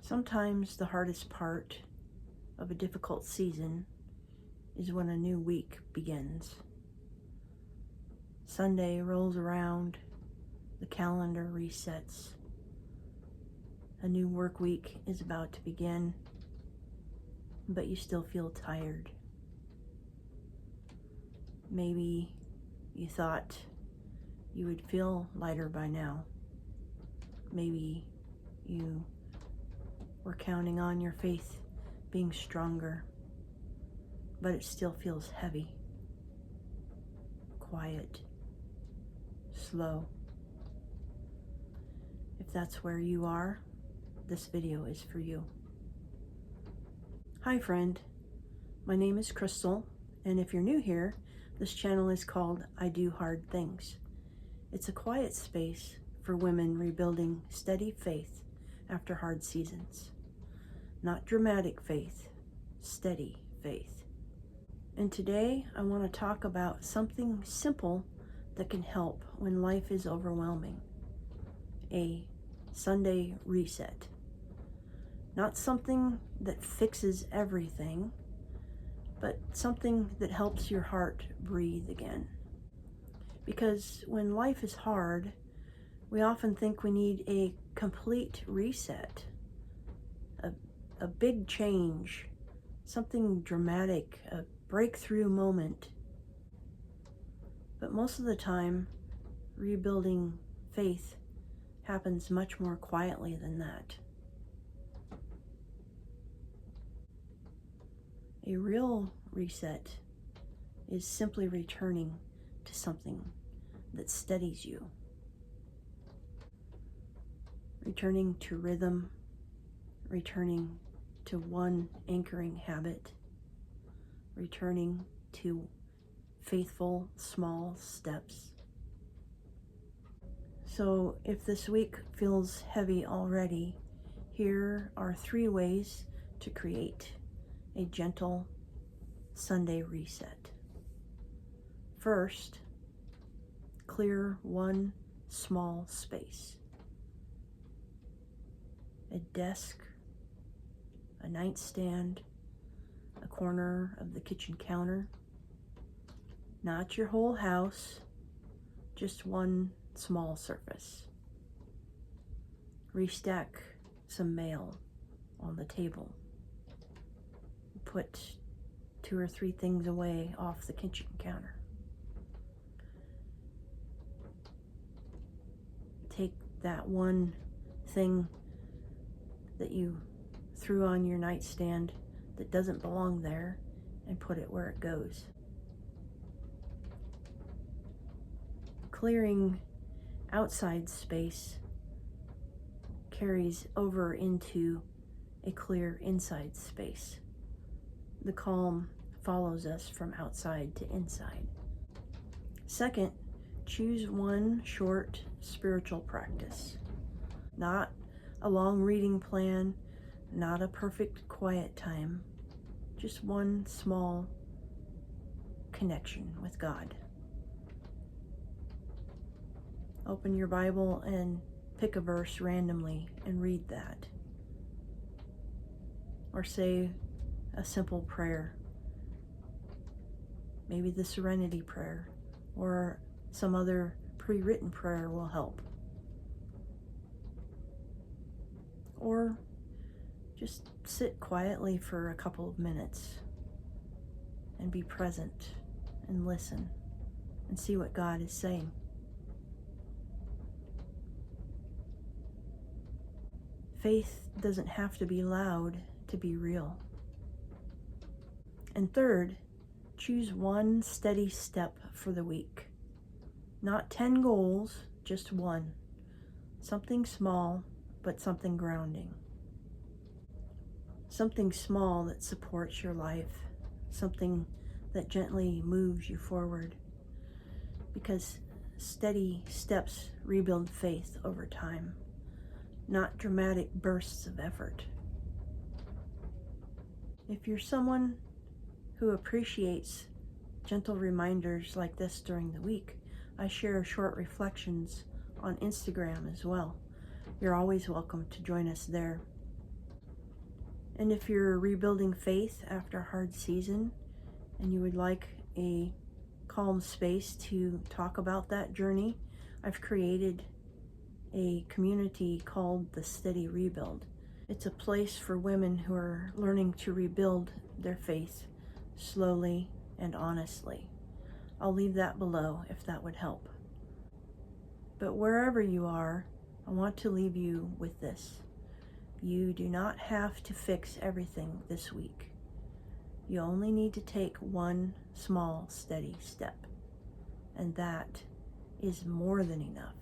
Sometimes the hardest part of a difficult season is when a new week begins. Sunday rolls around, the calendar resets. A new work week is about to begin, but you still feel tired. Maybe you thought you would feel lighter by now. Maybe you were counting on your faith being stronger, but it still feels heavy, quiet, slow. If that's where you are, this video is for you. Hi friend, my name is Crystal, and if you're new here, this channel is called I Do Hard Things. It's a quiet space for women rebuilding steady faith after hard seasons. Not dramatic faith, steady faith. And today I want to talk about something simple that can help when life is overwhelming. A Sunday reset. Not something that fixes everything, but something that helps your heart breathe again. Because when life is hard, we often think we need a complete reset, a big change, something dramatic, a breakthrough moment. But most of the time, rebuilding faith happens much more quietly than that. A real reset is simply returning to something that steadies you. Returning to rhythm, returning to one anchoring habit, returning to faithful small steps. So if this week feels heavy already, here are 3 ways to create a gentle Sunday reset. First, clear one small space. A desk, a nightstand, a corner of the kitchen counter. Not your whole house, just one small surface. Restack some mail on the table. Put 2 or 3 things away off the kitchen counter. Take that one thing that you threw on your nightstand that doesn't belong there and put it where it goes. Clearing outside space carries over into a clear inside space. The calm follows us from outside to inside. Second, choose one short spiritual practice. Not a long reading plan, not a perfect quiet time, just one small connection with God. Open your Bible and pick a verse randomly and read that. Or say a simple prayer. Maybe the Serenity Prayer or some other pre-written prayer will help. Or just sit quietly for a couple of minutes and be present and listen and see what God is saying. Faith doesn't have to be loud to be real. And third, choose one steady step for the week. Not 10 goals, just one. Something small, but something grounding. Something small that supports your life. Something that gently moves you forward. Because steady steps rebuild faith over time, not dramatic bursts of effort. If you're someone who appreciates gentle reminders like this during the week, I share short reflections on Instagram as well. You're always welcome to join us there. And if you're rebuilding faith after a hard season and you would like a calm space to talk about that journey, I've created a community called the Steady Rebuild. It's a place for women who are learning to rebuild their faith slowly and honestly. I'll leave that below if that would help. But wherever you are, I want to leave you with this. You do not have to fix everything this week. You only need to take one small, steady step. And that is more than enough.